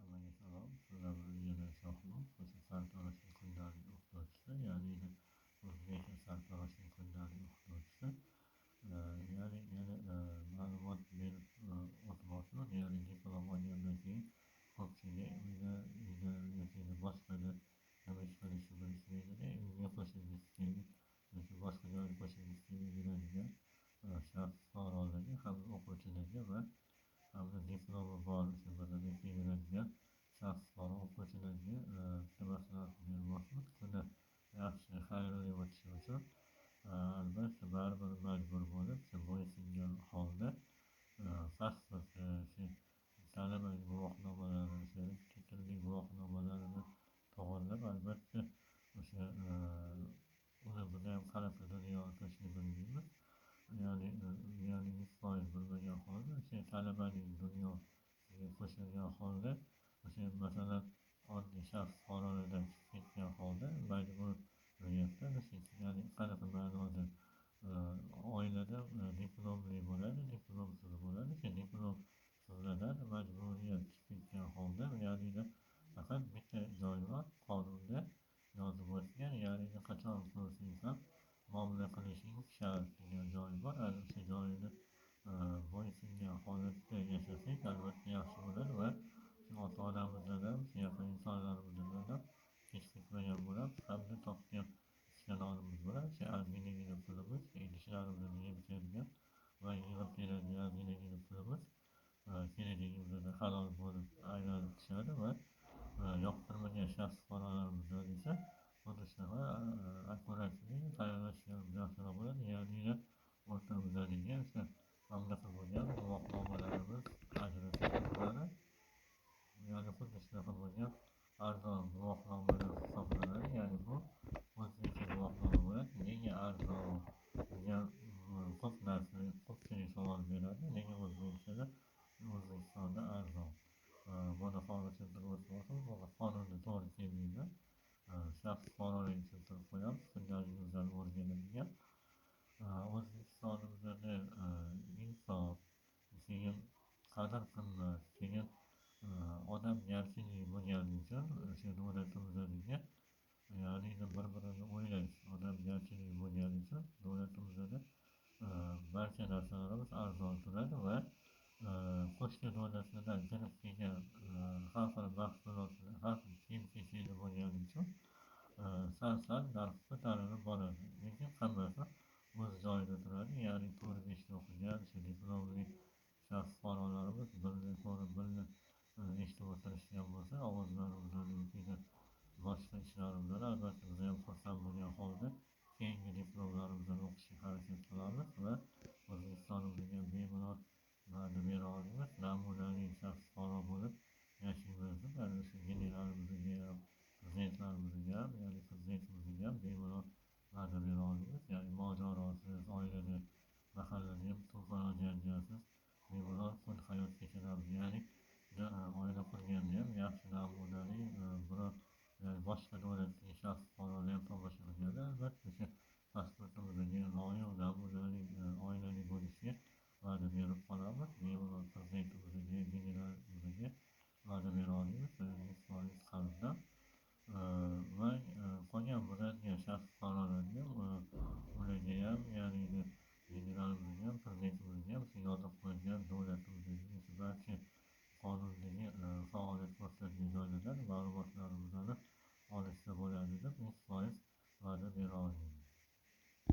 Hammaga salom. Sizlar bilan yana Shohruh, o'sha sartaroshning kundalik o'qituvchisi, ya'ni o'zbek sartaroshning kundalik o'qituvchisi. Ya'ni yana ma'lumot berib o'tmoqchiman. Ya'ni diplom olgandan keyin ko'pchilik uyda yoki boshqada nima ish qilishni bilishmaydida, uyga qo'shilgisi kelib yoki boshqa joyga qo'shilgisi kelib yuradigan shaxs fuqarolarga hamda o'quvchilarga va hamda diplomi bor o'sha birgalikda yuradigan shaxs bor o'quvchilarga bitta maslahat bermoqchiman. Kuni yaxshi, xayrli o'tishi uchun albatta baribir majbur bo'lib bo'ysungan holda pasport talaba guvohnomalari, tillik guvohnomalarini to'g'irlab, albatta o'sha uni judayam qanaqa dunyo o'tishligini ya'ni 100% bilmagan holda o'sha talabaning dunyosiga qo'shilgan holda o'sha masalan oddiy shaxs fuqarolardan chiqib ketgan holda majbur ro'yobda ya'ni qanaqa ma'noda oilada diplomli bo'ladi, diplomsiz bo'ladi. O'sha diplomsizlardan majburiyat chiqib ketgan holda ya'ni faqat bitta joy bor qonunda yozib o'tgan, ya'ni qachon ko'rsang ham muomala qilishing shart degan joyi bor. O'sha joyini bo'ysungan holatda yashasak albatta yaxshi bo'ladi va ota-onamizdan ham yaqin insonlarimizdan ham hech ketmagan bo'lamiz hamda topgan ishlarimiz bo'ladi. O'sha ozginagina pulimiz idishlarimizni yeb kelgan va yig'ib keladigan ozginagina pulimiz kelajagimizda halol bo'lib aylanib tushadi va yoqtirmagan shaxs fuqarolarimizdan esa xuddi shunaqa akkuratligi tayyorlashga yaxshiroq bo'ladi. Ya'ni o'rtamizga o'sha mamlakat bo'lgan guvohnomalarimiz ajratiladi. Ya'ni xuddi shunaqa bo'lgan arzon guvohnomalar hisoblanadi. Ya'ni bu o'zbekcha guvohnoma bo'ladi. Nega arzon degan ko'p narsa, ko'pchilik savol beradi. Nega O'zbekistonda arzon? Buni hozircha qonunda to'g'ri kelmaydi. Shaxs fuqarolik tushuntirib qo'yamiz. Kundaligimizdan o'rganadigan O'zbekistonimizda insof, keyin qadr-qimmat, keyin odamgarchilik bo'lgani uchun o'sha davlatimizga ya'ni bir-birini o'ylash, odamgarchilik bo'lgani uchun davlatimizda barcha narsalarimiz arzon turadi va qo'shni davlatlardan kirib kelgan har xil mahsulotlar, har xil kiyim-kechaklar bo'lgani uchun sal narx ko'tarilib boradi. Lekin hammasi o'z joyida turadi. Ya'ni 4-5 o'qigan, diplomli shaxs fuqarolarimiz birni ko'rib, birni eshitib o'tirishgan bo'lsa, ovozlarimizdan yoki boshqa ishlarimizdan albatta biz ham xursand bo'lgan holda keyingi diplomlarimizdan o'qishga harakat qilamiz va O'zbekistonimizga bemalol va'da bera olamiz. Namunali shaxs fuqaro bo'lib yashaymiz. Ya'ni o'sha generalimizga ham, prezidentlarimizga ham, ya'ni prezidentimizga ham bemalol va'da bera olamiz. Ya'ni mojarosiz, oilada, mahallada ham to'fon janjalsiz bemalol hayot kechiramiz. Ya'ni oila qurganda ham yaxshi namunali biror boshqa davlatdagi shaxs fuqarolar ham tomosha qilganda albatta o'sha pasportimizga loyiq namunali oilali bo'lishga va'da berib qolamiz. Bemalol prezidentimizga, generalimizga va'da bera olamiz 100% qarzdan. Va qolgan bo'ladigan shaxs fuqarolarga ularga ham ya'ni generalimizga ham prezidentimizga ham yozib qo'ygan davlatimizdagi barcha qonundagi faoliyat